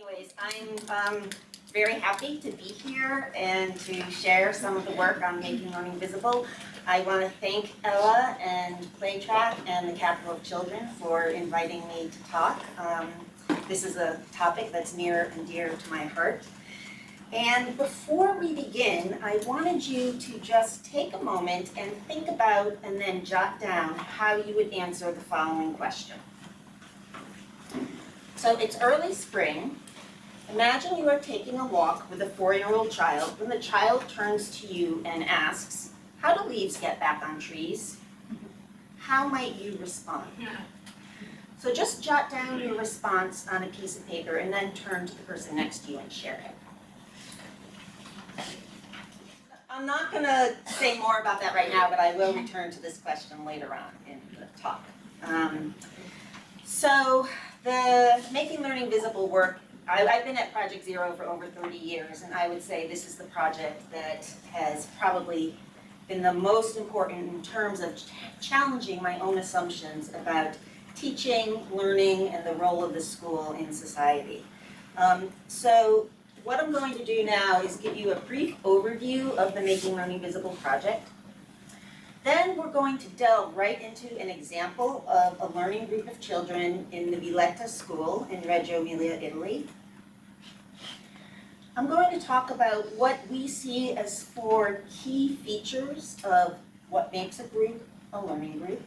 anyways, I'm very happy to be here and to share some of the work on making learning visible. I want to thank Ella and Playtack and the Capital of Children for inviting me to talk. This is a topic that's near and dear to my heart. And before we begin, I wanted you to just take a moment and think about and then jot down how you would answer the following question. So it's early spring. Imagine you are taking a walk with a 4-year-old child when the child turns to you and asks, "How do leaves get back on trees?" How might you respond? So just jot down your response on a piece of paper and then turn to the person next to you and share it. I'm not going to say more about that right now, but I will return to this question later on in the talk. So the Making Learning Visible work, I've been at Project Zero for over 30 years, and I would say this is the project that has probably been the most important in terms of challenging my own assumptions about teaching, learning, and the role of the school in society. So what I'm going to do now is give you a brief overview of the Making Learning Visible project. Then we're going to delve right into an example of a learning group of children in the Villetta School in Reggio Emilia, Italy. I'm going to talk about what we see as 4 key features of what makes a group a learning group.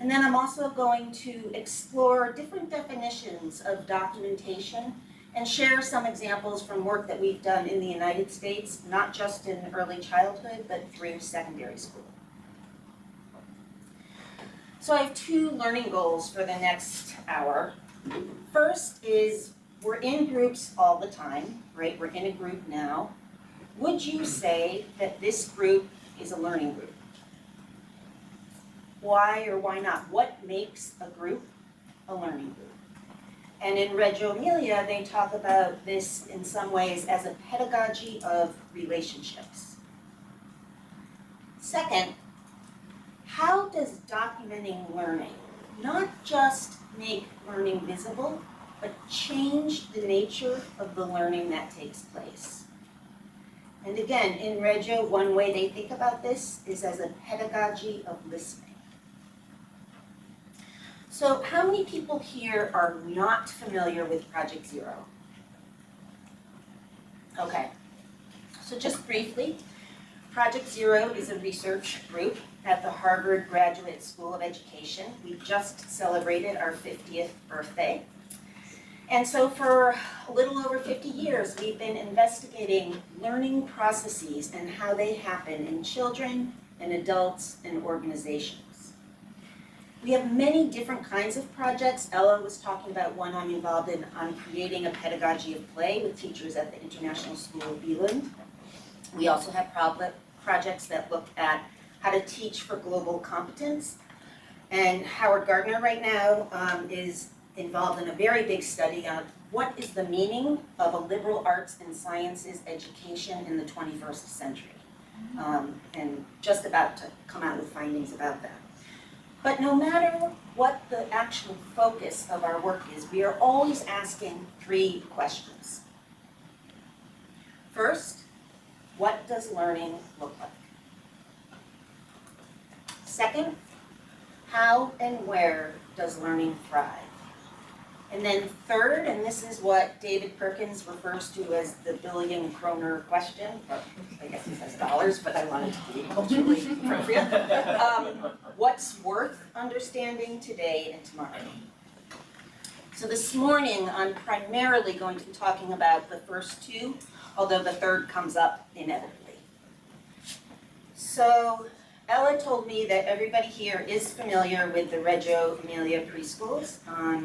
And then I'm also going to explore different definitions of documentation and share some examples from work that we've done in the United States, not just in early childhood, but through secondary school. So I have 2 learning goals for the next hour. First is, we're in groups all the time, right? We're in a group now. Would you say that this group is a learning group? Why or why not? What makes a group a learning group? And in Reggio Emilia, they talk about this in some ways as a pedagogy of relationships. Second, how does documenting learning not just make learning visible, but change the nature of the learning that takes place? And again, in Reggio, one way they think about this is as a pedagogy of listening. So how many people here are not familiar with Project Zero? Okay, so just briefly, Project Zero is a research group at the Harvard Graduate School of Education. We just celebrated our 50th birthday. And so for a little over 50 years, we've been investigating learning processes and how they happen in children and adults and organizations. We have many different kinds of projects. Ella was talking about one I'm involved in on creating a pedagogy of play with teachers at the International School of Bieland. We also have projects that look at how to teach for global competence. And Howard Gardner right now is involved in a very big study on what is the meaning of a liberal arts and sciences education in the 21st century. And just about to come out with findings about that. But no matter what the actual focus of our work is, we are always asking 3 questions. First, what does learning look like? Second, how and where does learning thrive? And then third, and this is what David Perkins refers to as the billion kroner question, or I guess he says dollars, but I want it to be culturally appropriate. What's worth understanding today and tomorrow? So this morning, I'm primarily going to be talking about the first 2, although the third comes up inevitably. So Ella told me that everybody here is familiar with the Reggio Emilia preschools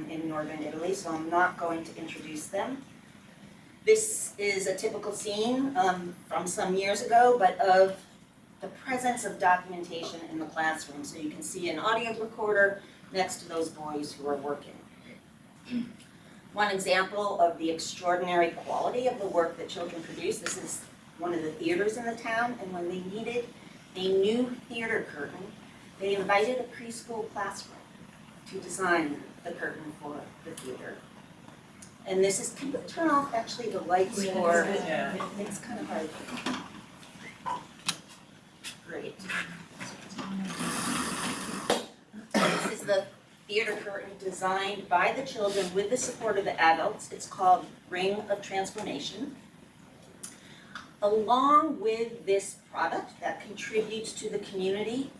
in northern Italy, so I'm not going to introduce them. This is a typical scene from some years ago, but of the presence of documentation in the classroom. So you can see an audio recorder next to those boys who are working. One example of the extraordinary quality of the work that children produce, this is one of the theaters in the town, and when they needed a new theater curtain, they invited a preschool classroom to design the curtain for the theater. And this is, can we turn off actually the lights for, Yeah. it's kind of hard. Great. This is the theater curtain designed by the children with the support of the adults. It's called Ring of Transformation. Along with this product that contributes to the community,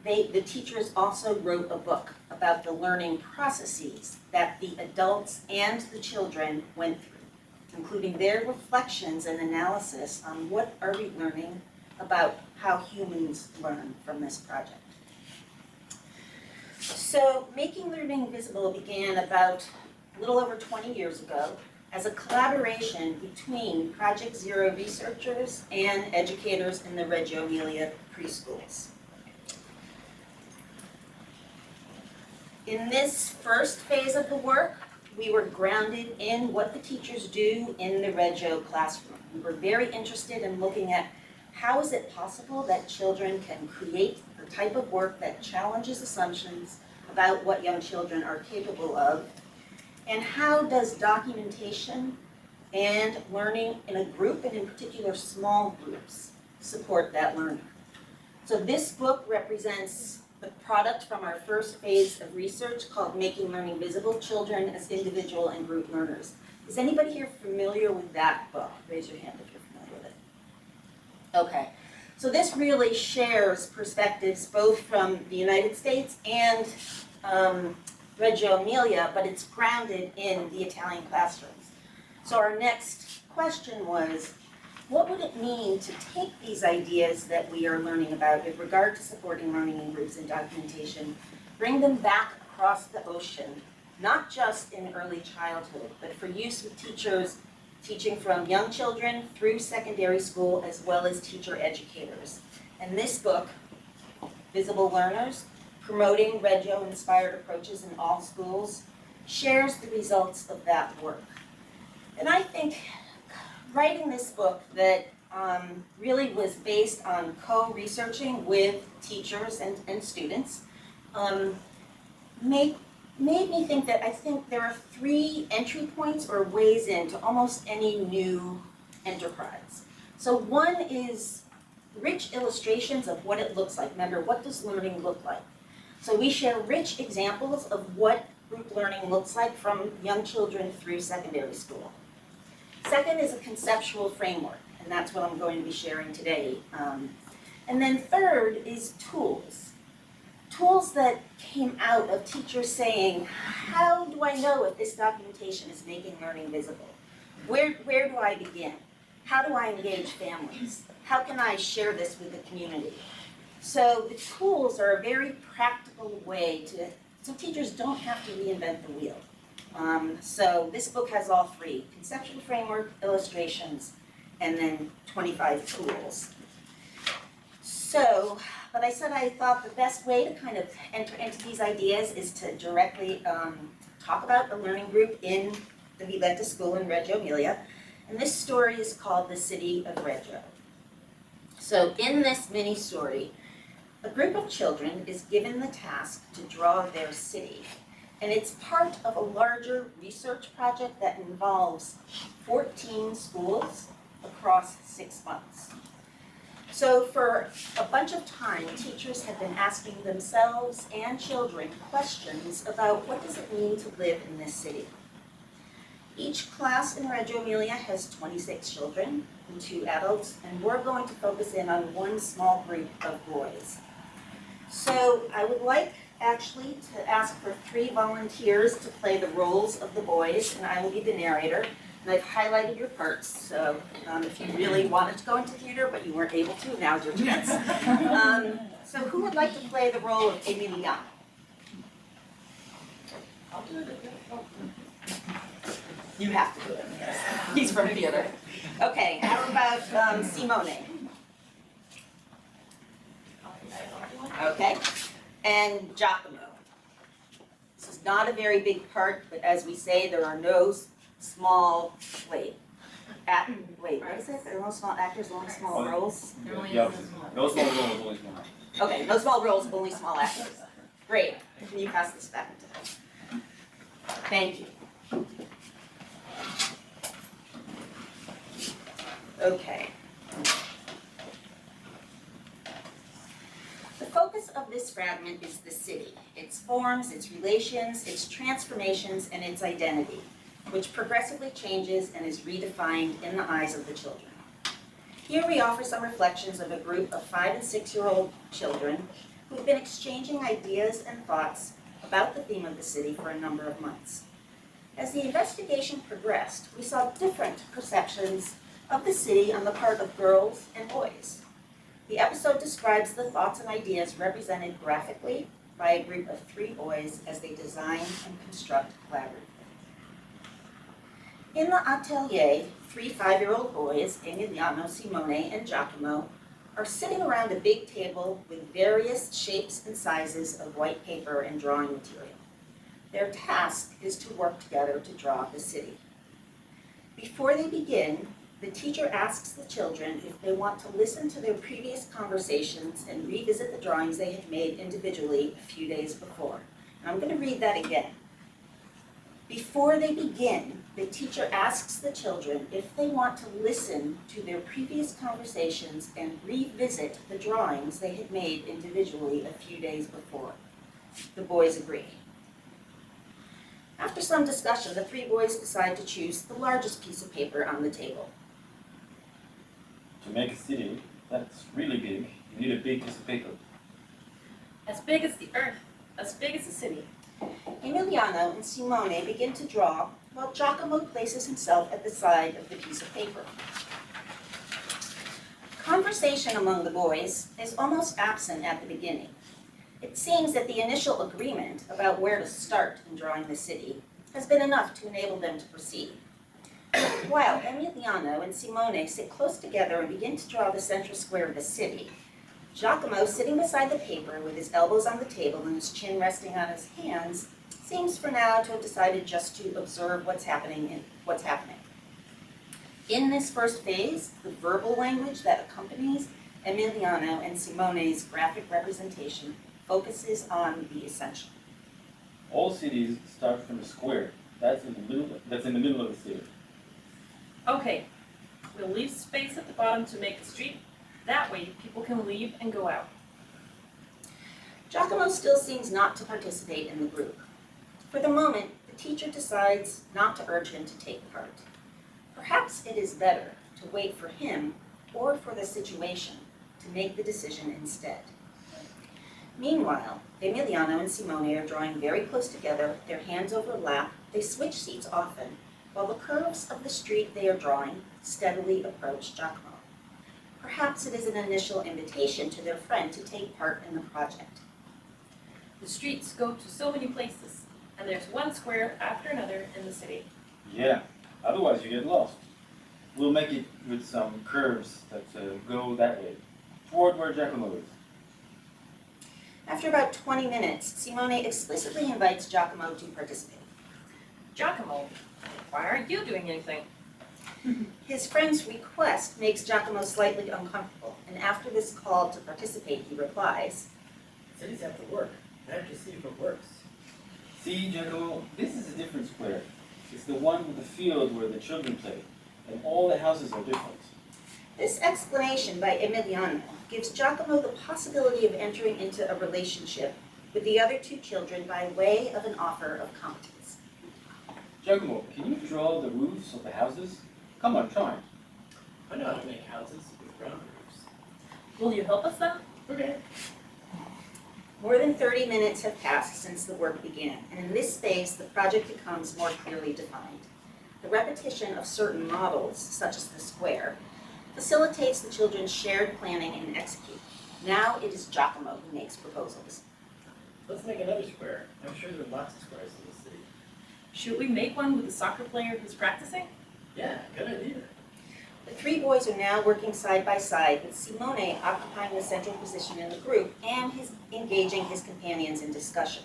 the teachers also wrote a book about the learning processes that the adults and the children went through, including their reflections and analysis on what are we learning about how humans learn from this project. So Making Learning Visible began about a little over 20 years ago as a collaboration between Project Zero researchers and educators in the Reggio Emilia preschools. In this first phase of the work, we were grounded in what the teachers do in the Reggio classroom. We were very interested in looking at how is it possible that children can create the type of work that challenges assumptions about what young children are capable of, and how does documentation and learning in a group, and in particular small groups, support that learning. So this book represents the product from our first phase of research called Making Learning Visible, Children as Individual and Group Learners. Is anybody here familiar with that book? Raise your hand if you're familiar with it. Okay, so this really shares perspectives both from the United States and Reggio Emilia, but it's grounded in the Italian classrooms. So our next question was, what would it mean to take these ideas that we are learning about with regard to supporting learning in groups and documentation, bring them back across the ocean, not just in early childhood, but for use with teachers teaching from young children through secondary school, as well as teacher educators. And this book, Visible Learners, Promoting Reggio-Inspired Approaches in All Schools, shares the results of that work. And I think writing this book that really was based on co-researching with teachers and students made me think that I think there are 3 entry points or ways into almost any new enterprise. So one is rich illustrations of what it looks like. Remember, what does learning look like? So we share rich examples of what group learning looks like from young children through secondary school. Second is a conceptual framework, and that's what I'm going to be sharing today. And then third is tools. Tools that came out of teachers saying, how do I know if this documentation is making learning visible? Where do I begin? How do I engage families? How can I share this with the community? So the tools are a very practical way so teachers don't have to reinvent the wheel. So this book has all 3, conceptual framework, illustrations, and then 25 tools. So, but I said I thought the best way to kind of enter into these ideas is to directly talk about a learning group in the Villetta School in Reggio Emilia. And this story is called The City of Reggio. So in this mini story, a group of children is given the task to draw their city. And it's part of a larger research project that involves 14 schools across 6 months. So for a bunch of time, teachers have been asking themselves and children questions about what does it mean to live in this city. Each class in Reggio Emilia has 26 children and 2 adults, and we're going to focus in on one small group of boys. So I would like actually to ask for 3 volunteers to play the roles of the boys, and I will be the narrator. And I've highlighted your parts, so if you really wanted to go into theater but you weren't able to, now's your chance. So who would like to play the role of Emiliano? I'll do it. You have to do it. He's from theater. Okay, how about Simone? Okay, and Giacomo. This is not a very big part, but as we say, there are no small, what is it? There are no small actors, only small roles? Yep. No small roles, only small actors. Okay, no small roles, only small actors. Great. Can you pass this back to them? Thank you. Okay. The focus of this fragment is the city, its forms, its relations, its transformations, and its identity, which progressively changes and is redefined in the eyes of the children. Here we offer some reflections of a group of 5- and 6-year-old children who've been exchanging ideas and thoughts about the theme of the city for a number of months. As the investigation progressed, we saw different perceptions of the city on the part of girls and boys. The episode describes the thoughts and ideas represented graphically by a group of 3 boys as they design and construct collaboratively. In the atelier, 3 5-year-old boys, Emiliano, Simone, and Giacomo, are sitting around a big table with various shapes and sizes of white paper and drawing material. Their task is to work together to draw the city. Before they begin, the teacher asks the children if they want to listen to their previous conversations and revisit the drawings they had made individually a few days before. And I'm going to read that again. Before they begin, the teacher asks the children if they want to listen to their previous conversations and revisit the drawings they had made individually a few days before. The boys agree. After some discussion, the 3 boys decide to choose the largest piece of paper on the table. To make a city that's really big, you need a big piece of paper. As big as the earth, as big as the city. Emiliano and Simone begin to draw, while Giacomo places himself at the side of the piece of paper. Conversation among the boys is almost absent at the beginning. It seems that the initial agreement about where to start in drawing the city has been enough to enable them to proceed. While Emiliano and Simone sit close together and begin to draw the central square of the city, Giacomo, sitting beside the paper with his elbows on the table and his chin resting on his hands, seems for now to have decided just to observe what's happening. In this first phase, the verbal language that accompanies Emiliano and Simone's graphic representation focuses on the essential. All cities start from a square. That's in the middle of the city. Okay, we'll leave space at the bottom to make a street. That way, people can leave and go out. Giacomo still seems not to participate in the group. For the moment, the teacher decides not to urge him to take part. Perhaps it is better to wait for him or for the situation to make the decision instead. Meanwhile, Emiliano and Simone are drawing very close together, their hands overlap, they switch seats often, while the curves of the street they are drawing steadily approach Giacomo. Perhaps it is an initial invitation to their friend to take part in the project. The streets go to so many places, and there's one square after another in the city. Yeah, otherwise you get lost. We'll make it with some curves that go that way, toward where Giacomo is. After about 20 minutes, Simone explicitly invites Giacomo to participate. Giacomo, why aren't you doing anything? His friend's request makes Giacomo slightly uncomfortable, and after this call to participate, he replies, Cities have to work. I have to see if it works. See, Giacomo, this is a different square. It's the one with the field where the children play, and all the houses are different. This explanation by Emiliano gives Giacomo the possibility of entering into a relationship with the other 2 children by way of an offer of competence. Giacomo, can you draw the roofs of the houses? Come on, try. I know how to make houses with ground roofs. Will you help us then? Okay. More than 30 minutes have passed since the work began, and in this phase, the project becomes more clearly defined. The repetition of certain models, such as the square, facilitates the children's shared planning and execute. Now it is Giacomo who makes proposals. Let's make another square. I'm sure there are lots of squares in the city. Should we make one with a soccer player who's practicing? Yeah, good idea. The 3 boys are now working side by side, with Simone occupying the central position in the group and engaging his companions in discussion.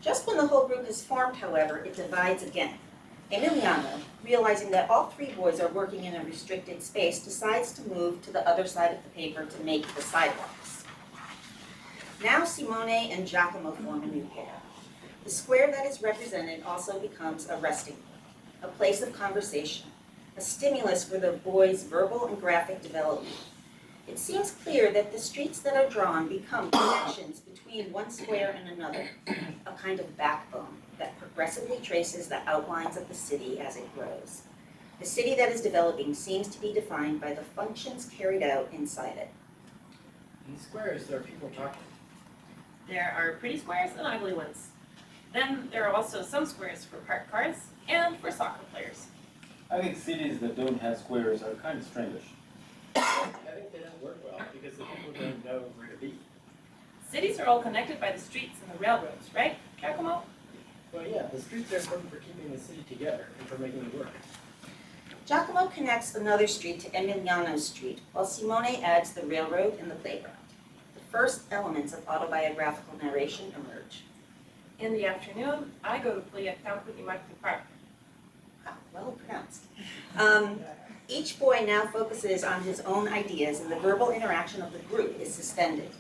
Just when the whole group is formed, however, it divides again. Emiliano, realizing that all 3 boys are working in a restricted space, decides to move to the other side of the paper to make the sidewalks. Now Simone and Giacomo form a new pair. The square that is represented also becomes a resting point, a place of conversation, a stimulus for the boys' verbal and graphic development. It seems clear that the streets that are drawn become connections between one square and another, a kind of backbone that progressively traces the outlines of the city as it grows. The city that is developing seems to be defined by the functions carried out inside it. In the squares, there are people talking. There are pretty squares and ugly ones. Then there are also some squares for parked cars and for soccer players. I think cities that don't have squares are kind of strange. I think they don't work well because the people don't know where to be. Cities are all connected by the streets and the railroads, right, Giacomo? Well, yeah, the streets are important for keeping the city together and for making it work. Giacomo connects another street to Emiliano Street, while Simone adds the railroad and the playground. The first elements of autobiographical narration emerge. In the afternoon, I go to play at Campo di Marte Park. Wow, well pronounced. Each boy now focuses on his own ideas, and the verbal interaction of the group is suspended.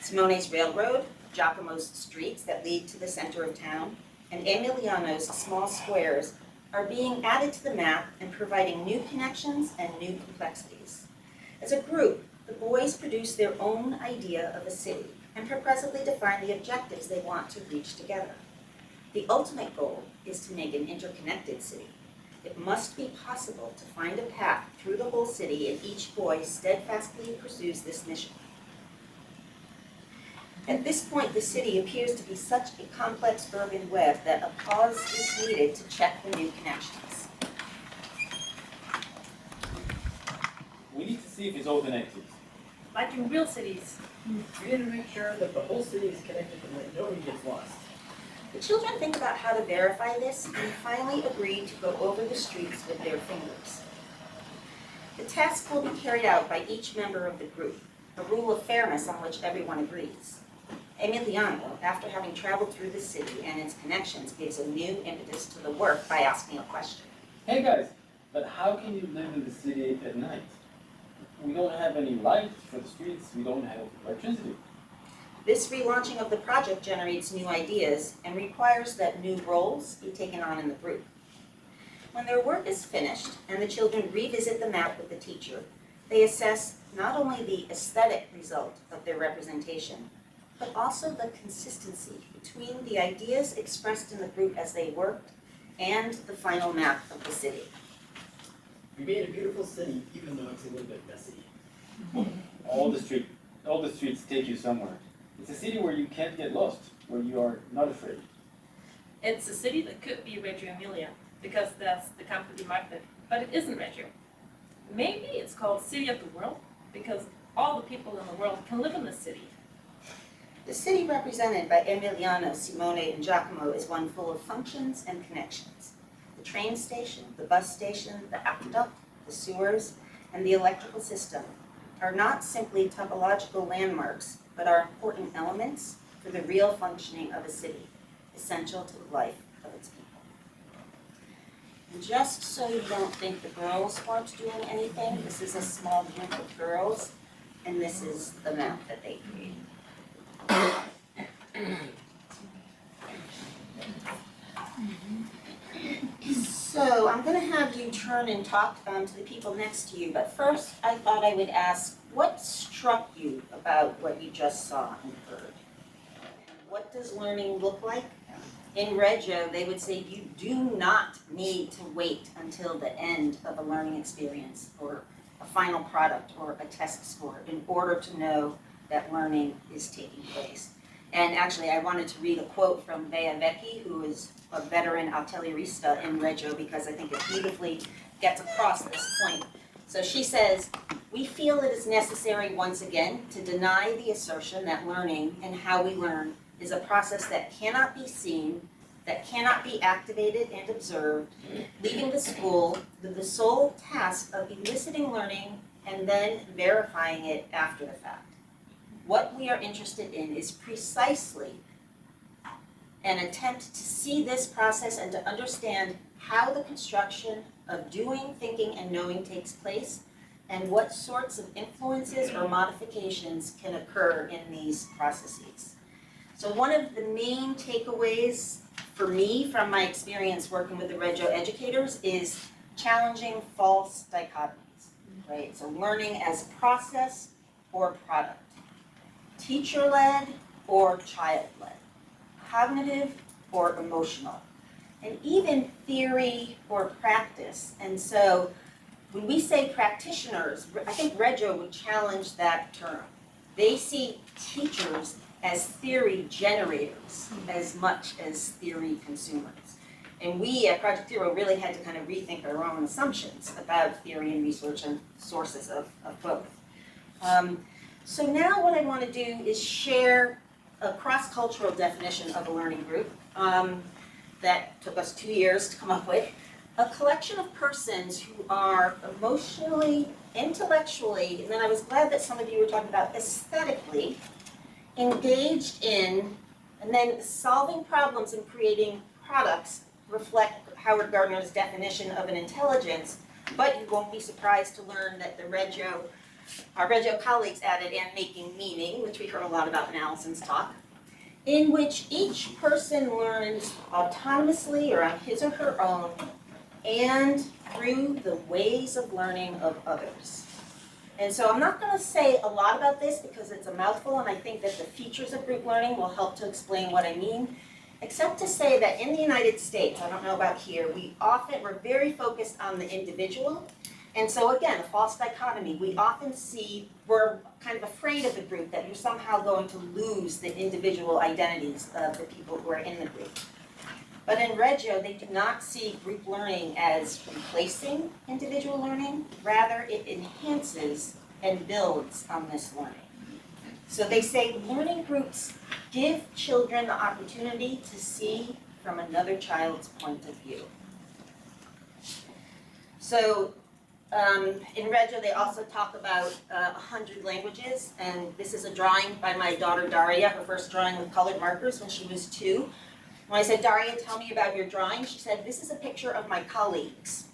Simone's railroad, Giacomo's streets that lead to the center of town, and Emiliano's small squares are being added to the map and providing new connections and new complexities. As a group, the boys produce their own idea of a city and progressively define the objectives they want to reach together. The ultimate goal is to make an interconnected city. It must be possible to find a path through the whole city, and each boy steadfastly pursues this mission. At this point, the city appears to be such a complex urban web that a pause is needed to check the new connections. We need to see if it's all connected. Like in real cities. We need to make sure that the whole city is connected and that nobody gets lost. The children think about how to verify this and finally agree to go over the streets with their fingers. The task will be carried out by each member of the group, a rule of fairness on which everyone agrees. Emiliano, after having traveled through the city and its connections, gives a new impetus to the work by asking a question. Hey guys, but how can you live in the city at night? We don't have any lights for the streets, we don't have electricity. This relaunching of the project generates new ideas and requires that new roles be taken on in the group. When their work is finished and the children revisit the map with the teacher, they assess not only the aesthetic result of their representation, but also the consistency between the ideas expressed in the group as they worked and the final map of the city. We made a beautiful city, even though it's a little bit messy. All the streets take you somewhere. It's a city where you can't get lost, where you are not afraid. It's a city that could be Reggio Emilia, because that's the Campo di Marte, but it isn't Reggio. Maybe it's called City of the World, because all the people in the world can live in the city. The city represented by Emiliano, Simone, and Giacomo is one full of functions and connections. The train station, the bus station, the aqueduct, the sewers, and the electrical system are not simply topological landmarks, but are important elements for the real functioning of a city, essential to the life of its people. And just so you don't think the girls weren't doing anything, this is a small group of girls, and this is the map that they created. So I'm going to have you turn and talk to the people next to you, but first I thought I would ask, what struck you about what you just saw and heard? What does learning look like? In Reggio, they would say you do not need to wait until the end of a learning experience or a final product or a test score in order to know that learning is taking place. And actually, I wanted to read a quote from Bea Vecchi, who is a veteran atelierista in Reggio, because I think it beautifully gets across this point. So she says, "We feel it is necessary once again to deny the assertion that learning and how we learn is a process that cannot be seen, that cannot be activated and observed, leaving the school with the sole task of eliciting learning and then verifying it after the fact. What we are interested in is precisely an attempt to see this process and to understand how the construction of doing, thinking, and knowing takes place, and what sorts of influences or modifications can occur in these processes." So one of the main takeaways for me from my experience working with the Reggio educators is challenging false dichotomies, right? So learning as process or product, teacher-led or child-led, cognitive or emotional, and even theory or practice. And so when we say practitioners, I think Reggio would challenge that term. They see teachers as theory generators as much as theory consumers. And we at Project Zero really had to kind of rethink our own assumptions about theory and research and sources of both. So now what I want to do is share a cross-cultural definition of a learning group that took us 2 years to come up with. A collection of persons who are emotionally, intellectually, and then I was glad that some of you were talking about aesthetically, engaged in, and then solving problems and creating products reflect Howard Gardner's definition of an intelligence, but you won't be surprised to learn that our Reggio colleagues added in making meaning, which we heard a lot about in Allison's talk, in which each person learns autonomously or on his or her own and through the ways of learning of others. And so I'm not going to say a lot about this because it's a mouthful, and I think that the features of group learning will help to explain what I mean, except to say that in the United States, I don't know about here, we're very focused on the individual. And so again, a false dichotomy. We often we're kind of afraid of the group, that you're somehow going to lose the individual identities of the people who are in the group. But in Reggio, they do not see group learning as replacing individual learning. Rather, it enhances and builds on this learning. So they say learning groups give children the opportunity to see from another child's point of view. So in Reggio, they also talk about 100 languages, and this is a drawing by my daughter Daria, her first drawing with colored markers when she was 2. When I said, Daria, tell me about your drawing, she said, this is a picture of my colleagues.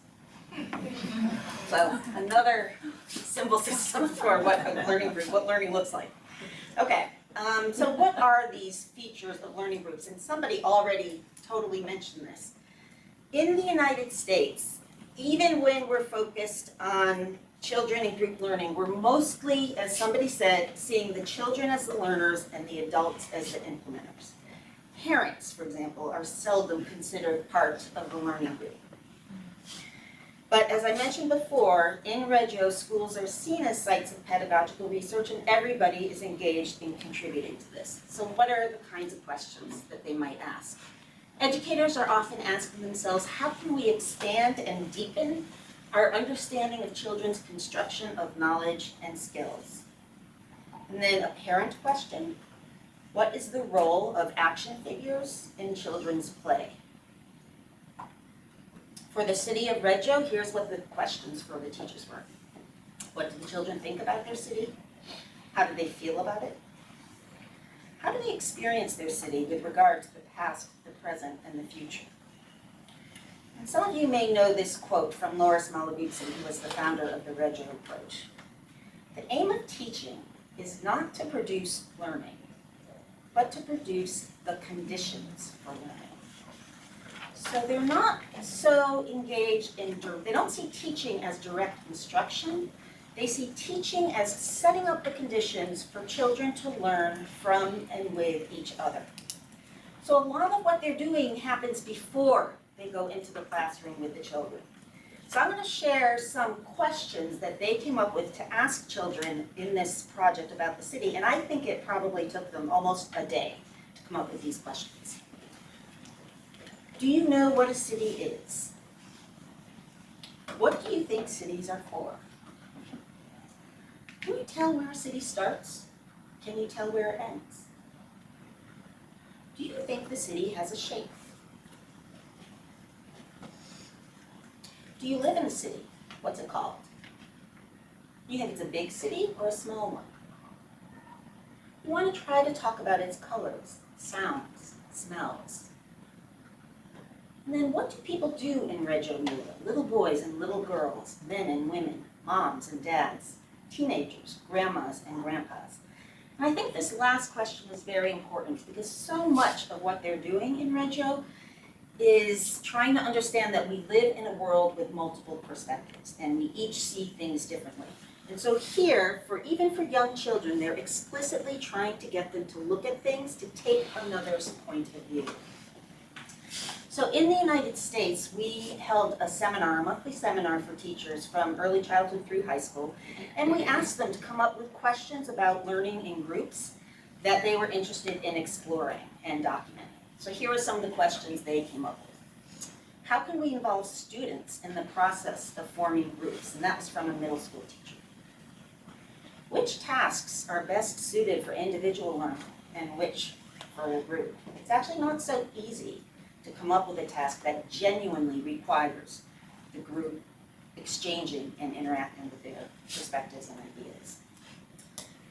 So another symbol system for what learning looks like. Okay, so what are these features of learning groups? And somebody already totally mentioned this. In the United States, even when we're focused on children and group learning, we're mostly, as somebody said, seeing the children as the learners and the adults as the implementers. Parents, for example, are seldom considered part of the learning group. But as I mentioned before, in Reggio, schools are seen as sites of pedagogical research, and everybody is engaged in contributing to this. So what are the kinds of questions that they might ask? Educators are often asking themselves, how can we expand and deepen our understanding of children's construction of knowledge and skills? And then a parent question, what is the role of action figures in children's play? For the city of Reggio, here's what the questions for the teachers were. What do the children think about their city? How do they feel about it? How do they experience their city with regard to the past, the present, and the future? And some of you may know this quote from Loris Malabuzzi, who was the founder of the Reggio approach. The aim of teaching is not to produce learning, but to produce the conditions for learning. So they're not so engaged in, they don't see teaching as direct instruction. They see teaching as setting up the conditions for children to learn from and with each other. So a lot of what they're doing happens before they go into the classroom with the children. So I'm going to share some questions that they came up with to ask children in this project about the city, and I think it probably took them almost a day to come up with these questions. Do you know what a city is? What do you think cities are for? Can you tell where a city starts? Can you tell where it ends? Do you think the city has a shape? Do you live in a city? What's it called? Do you think it's a big city or a small one? You want to try to talk about its colors, sounds, smells. And then what do people do in Reggio Emilia? Little boys and little girls, men and women, moms and dads, teenagers, grandmas and grandpas. And I think this last question is very important because so much of what they're doing in Reggio is trying to understand that we live in a world with multiple perspectives and we each see things differently. And so here, even for young children, they're explicitly trying to get them to look at things, to take another's point of view. So in the United States, we held a monthly seminar for teachers from early childhood through high school, and we asked them to come up with questions about learning in groups that they were interested in exploring and documenting. So here are some of the questions they came up with. How can we involve students in the process of forming groups? And that was from a middle school teacher. Which tasks are best suited for individual learning and which for a group? It's actually not so easy to come up with a task that genuinely requires the group exchanging and interacting with their perspectives and ideas.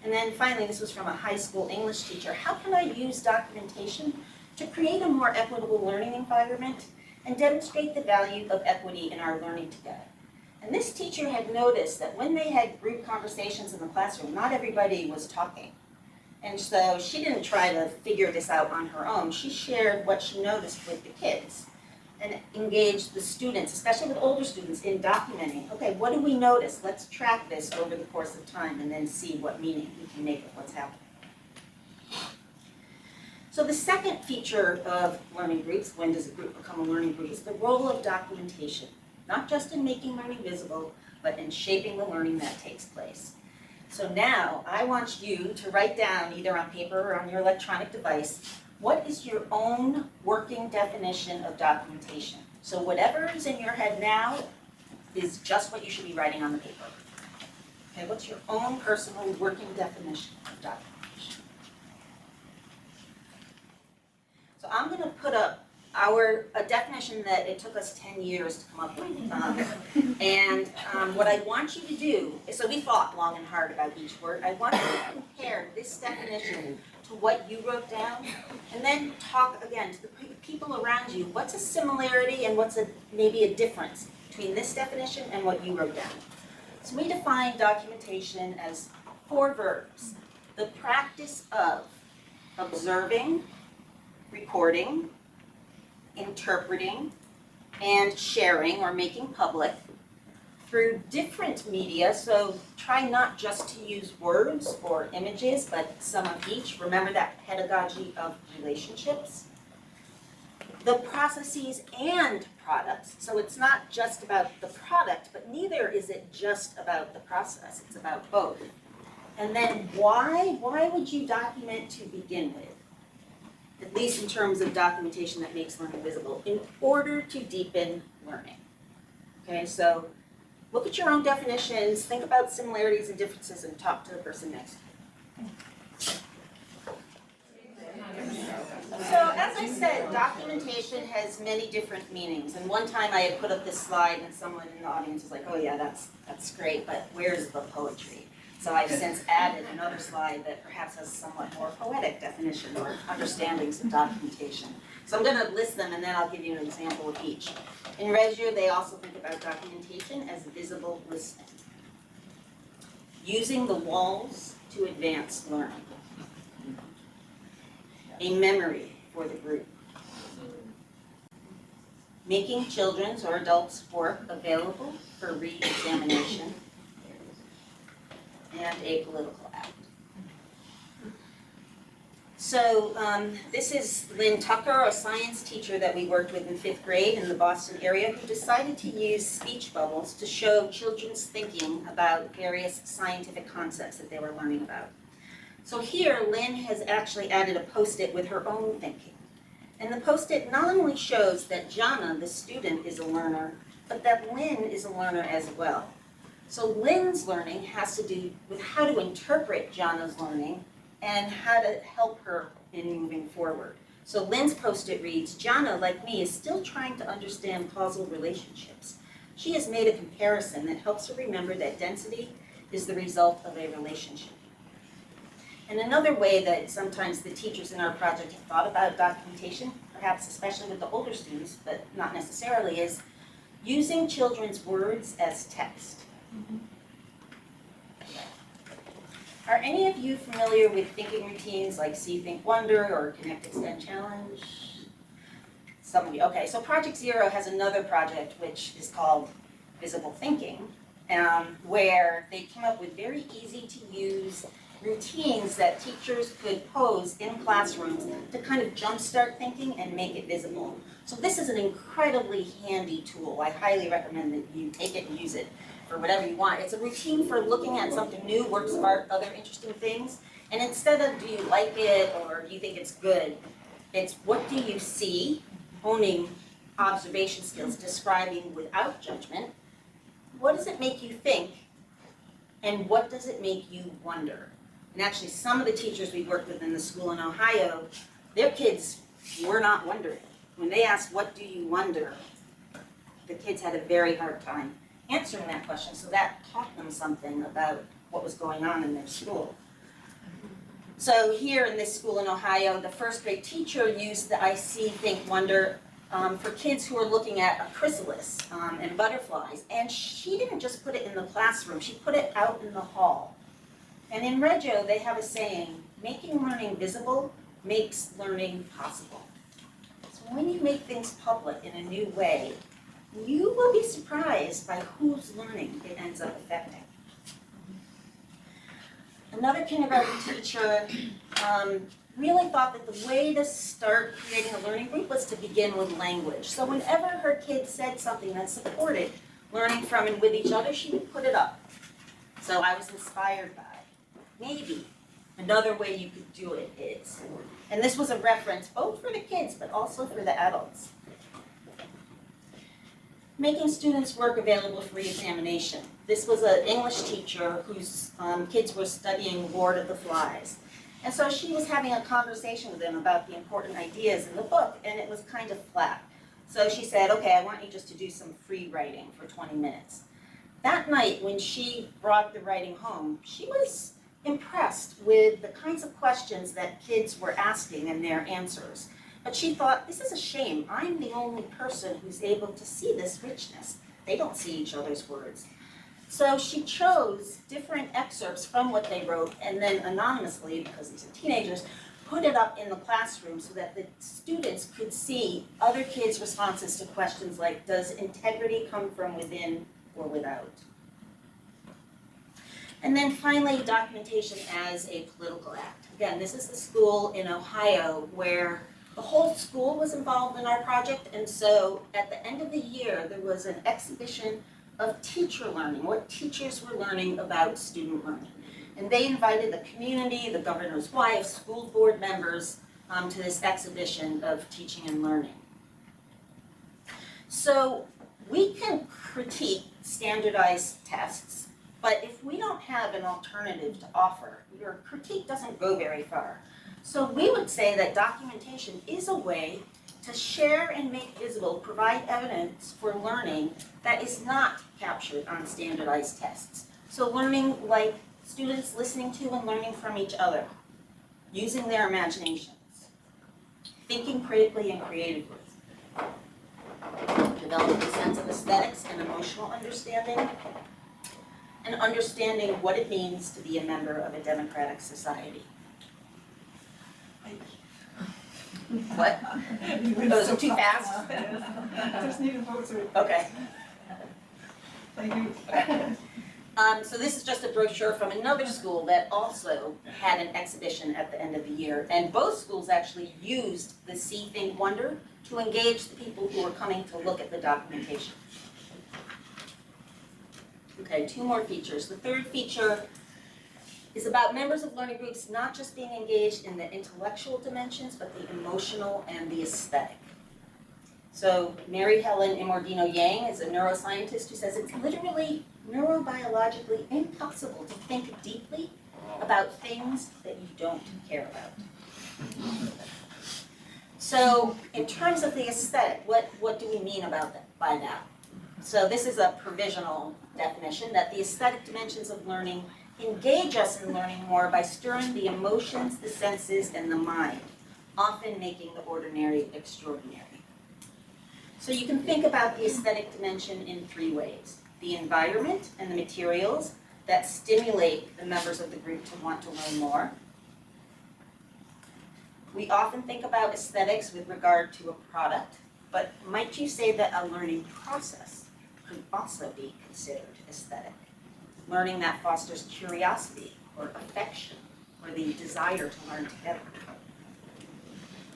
And then finally, this was from a high school English teacher. How can I use documentation to create a more equitable learning environment and demonstrate the value of equity in our learning together? And this teacher had noticed that when they had group conversations in the classroom, not everybody was talking. And so she didn't try to figure this out on her own. She shared what she noticed with the kids and engaged the students, especially with older students, in documenting, okay, what do we notice? Let's track this over the course of time and then see what meaning we can make of what's happening. So the second feature of learning groups, when does a group become a learning group, is the role of documentation, not just in making learning visible, but in shaping the learning that takes place. So now I want you to write down, either on paper or on your electronic device, what is your own working definition of documentation? So whatever is in your head now is just what you should be writing on the paper. Okay, what's your own personal working definition of documentation? So I'm going to put up a definition that it took us 10 years to come up with. What I want you to do, so we thought long and hard about each word. I want you to compare this definition to what you wrote down, and then talk again to the people around you. What's a similarity and what's maybe a difference between this definition and what you wrote down? So we define documentation as 4 verbs. The practice of observing, recording, interpreting, and sharing or making public through different media. So try not just to use words or images, but some of each. Remember that pedagogy of relationships. The processes and products. So it's not just about the product, but neither is it just about the process. It's about both. And then why? Why would you document to begin with? At least in terms of documentation that makes learning visible, in order to deepen learning. Okay, so look at your own definitions, think about similarities and differences, and talk to the person next to you. So as I said, documentation has many different meanings. And one time I had put up this slide and someone in the audience was like, oh yeah, that's great, but where's the poetry? So I've since added another slide that perhaps has a somewhat more poetic definition or understandings of documentation. So I'm going to list them and then I'll give you an example of each. In Reggio, they also think about documentation as visible listening. Using the walls to advance learning. A memory for the group. Making children's or adults' work available for re-examination. And a political act. So this is Lynn Tucker, a science teacher that we worked with in 5th grade in the Boston area, who decided to use speech bubbles to show children's thinking about various scientific concepts that they were learning about. So here, Lynn has actually added a post-it with her own thinking. And the post-it not only shows that Jana, the student, is a learner, but that Lynn is a learner as well. So Lynn's learning has to do with how to interpret Jana's learning and how to help her in moving forward. So Lynn's post-it reads, Jana, like me, is still trying to understand causal relationships. She has made a comparison that helps her remember that density is the result of a relationship. And another way that sometimes the teachers in our project have thought about documentation, perhaps especially with the older students, but not necessarily, is using children's words as text. Are any of you familiar with thinking routines like See, Think, Wonder or Connect, Extend, Challenge? Some of you, okay, so Project Zero has another project which is called Visible Thinking, where they came up with very easy to use routines that teachers could pose in classrooms to kind of jumpstart thinking and make it visible. So this is an incredibly handy tool. I highly recommend that you take it and use it for whatever you want. It's a routine for looking at something new, works of art, other interesting things. And instead of do you like it or do you think it's good, it's what do you see, honing observation skills, describing without judgment. What does it make you think? And what does it make you wonder? And actually, some of the teachers we worked with in the school in Ohio, their kids were not wondering. When they asked, what do you wonder? The kids had a very hard time answering that question, so that taught them something about what was going on in their school. So here in this school in Ohio, the first grade teacher used the I see, think, wonder for kids who are looking at a chrysalis and butterflies. And she didn't just put it in the classroom, she put it out in the hall. And in Reggio, they have a saying, making learning visible makes learning possible. So when you make things public in a new way, you will be surprised by whose learning it ends up affecting. Another kindergarten teacher really thought that the way to start creating a learning group was to begin with language. So whenever her kids said something that supported learning from and with each other, she would put it up. So I was inspired by maybe another way you could do it is. And this was a reference both for the kids but also for the adults. Making students' work available for re-examination. This was an English teacher whose kids were studying Lord of the Flies. And so she was having a conversation with them about the important ideas in the book, and it was kind of flat. So she said, okay, I want you just to do some free writing for 20 minutes. That night, when she brought the writing home, she was impressed with the kinds of questions that kids were asking and their answers. But she thought, this is a shame. I'm the only person who's able to see this richness. They don't see each other's words. So she chose different excerpts from what they wrote and then anonymously, because these are teenagers, put it up in the classroom so that the students could see other kids' responses to questions like, does integrity come from within or without? And then finally, documentation as a political act. Again, this is the school in Ohio where the whole school was involved in our project, and so at the end of the year, there was an exhibition of teacher learning, what teachers were learning about student learning. And they invited the community, the governor's wife, school board members to this exhibition of teaching and learning. So we can critique standardized tests, but if we don't have an alternative to offer, your critique doesn't go very far. So we would say that documentation is a way to share and make visible, provide evidence for learning that is not captured on standardized tests. So learning like students listening to and learning from each other, using their imaginations, thinking critically and creatively, developing a sense of aesthetics and emotional understanding, and understanding what it means to be a member of a democratic society. What? Those are too fast? Just need a vote to. Okay. Thank you. So this is just a brochure from another school that also had an exhibition at the end of the year. And both schools actually used the See, Think, Wonder to engage the people who were coming to look at the documentation. Okay, two more features. The third feature is about members of learning groups not just being engaged in the intellectual dimensions, but the emotional and the aesthetic. So Mary Helen Imordino Yang is a neuroscientist who says it's literally neurobiologically impossible to think deeply about things that you don't care about. So in terms of the aesthetic, what do we mean about that, by that? So this is a provisional definition that the aesthetic dimensions of learning engage us in learning more by stirring the emotions, the senses, and the mind, often making the ordinary extraordinary. So you can think about the aesthetic dimension in three ways. The environment and the materials that stimulate the members of the group to want to learn more. We often think about aesthetics with regard to a product, but might you say that a learning process could also be considered aesthetic? Learning that fosters curiosity or affection or the desire to learn together.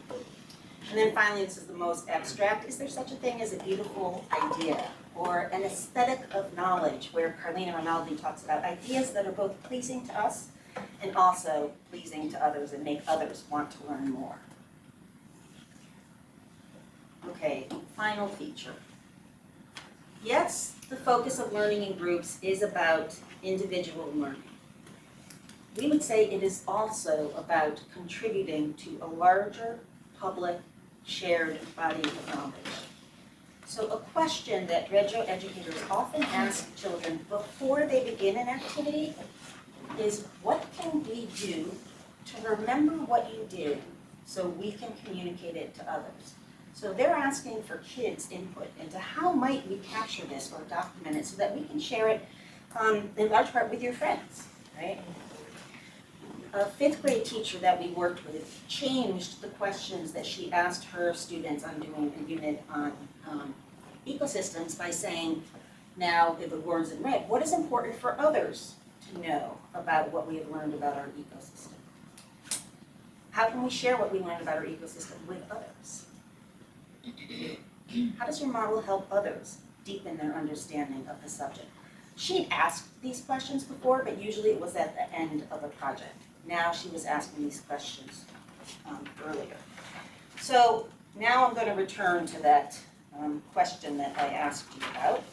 And then finally, this is the most abstract, is there such a thing as a beautiful idea or an aesthetic of knowledge, where Carlina Rinaldi talks about ideas that are both pleasing to us and also pleasing to others and make others want to learn more. Okay, final feature. Yes, the focus of learning in groups is about individual learning. We would say it is also about contributing to a larger public shared body of knowledge. So a question that Reggio educators often ask children before they begin an activity is, what can we do to remember what you did so we can communicate it to others? So they're asking for kids' input into how might we capture this or document it so that we can share it in large part with your friends, right? A fifth grade teacher that we worked with changed the questions that she asked her students on doing a unit on ecosystems by saying, now in the words in red, what is important for others to know about what we have learned about our ecosystem? How can we share what we learned about our ecosystem with others? How does your model help others deepen their understanding of the subject? She'd asked these questions before, but usually it was at the end of a project. Now she was asking these questions earlier. So now I'm going to return to that question that I asked you about.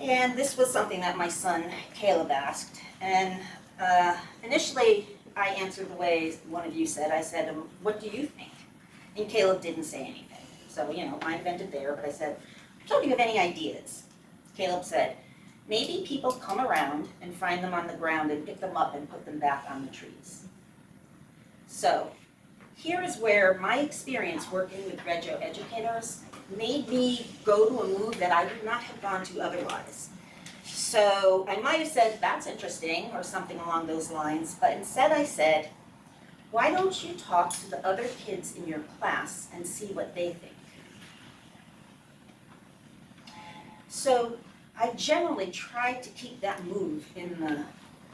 And this was something that my son Caleb asked. And initially I answered the way one of you said. I said, what do you think? And Caleb didn't say anything. So, you know, mine ended there, but I said, do you have any ideas? Caleb said, maybe people come around and find them on the ground and pick them up and put them back on the trees. So here is where my experience working with Reggio educators made me go to a move that I would not have gone to otherwise. So I might have said, that's interesting, or something along those lines, but instead I said, why don't you talk to the other kids in your class and see what they think? So I generally tried to keep that move in the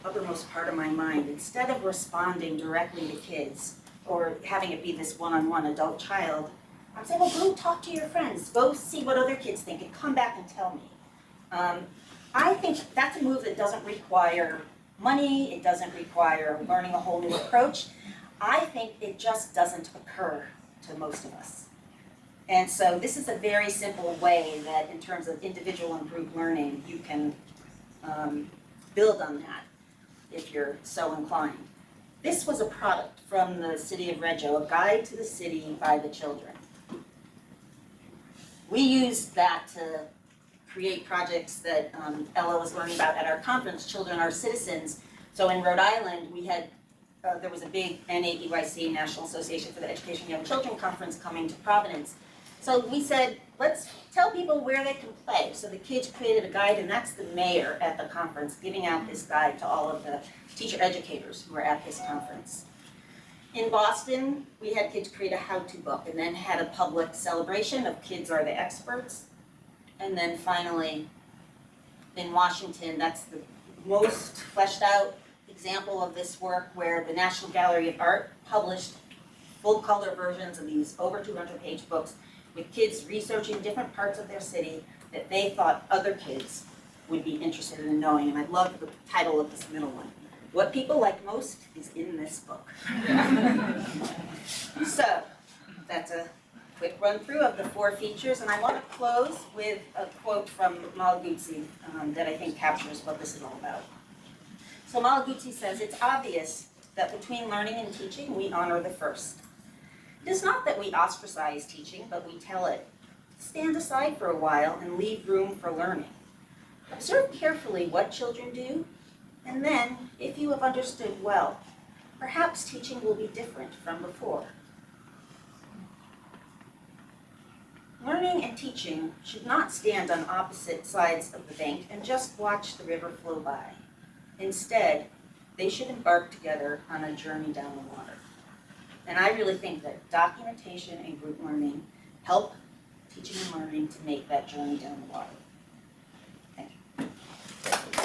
uppermost part of my mind. Instead of responding directly to kids or having it be this one-on-one adult-child, I'd say, well, go talk to your friends. Go see what other kids think and come back and tell me. I think that's a move that doesn't require money. It doesn't require learning a whole new approach. I think it just doesn't occur to most of us. And so this is a very simple way that in terms of individual and group learning, you can build on that if you're so inclined. This was a product from the city of Reggio, a guide to the city by the children. We used that to create projects that Ella was learning about at our conference, Children Are Citizens. So in Rhode Island, we had there was a big NAEYC, National Association for the Education of Young Children conference coming to Providence. So we said, let's tell people where they can play. So the kids created a guide, and that's the mayor at the conference giving out this guide to all of the teacher educators who were at this conference. In Boston, we had kids create a how-to book and then had a public celebration of Kids Are the Experts. And then finally, in Washington, that's the most fleshed out example of this work, where the National Gallery of Art published full color versions of these over 200-page books with kids researching different parts of their city that they thought other kids would be interested in knowing. And I love the title of this middle one. What people like most is in this book. So that's a quick run through of the 4 features, and I want to close with a quote from Malaguzzi that I think captures what this is all about. So Malaguzzi says, it's obvious that between learning and teaching, we honor the first. It is not that we ostracize teaching, but we tell it, stand aside for a while and leave room for learning. Observe carefully what children do, and then, if you have understood well, perhaps teaching will be different from before. Learning and teaching should not stand on opposite sides of the bank and just watch the river flow by. Instead, they should embark together on a journey down the water. And I really think that documentation and group learning help teaching and learning to make that journey down the water. Thank you.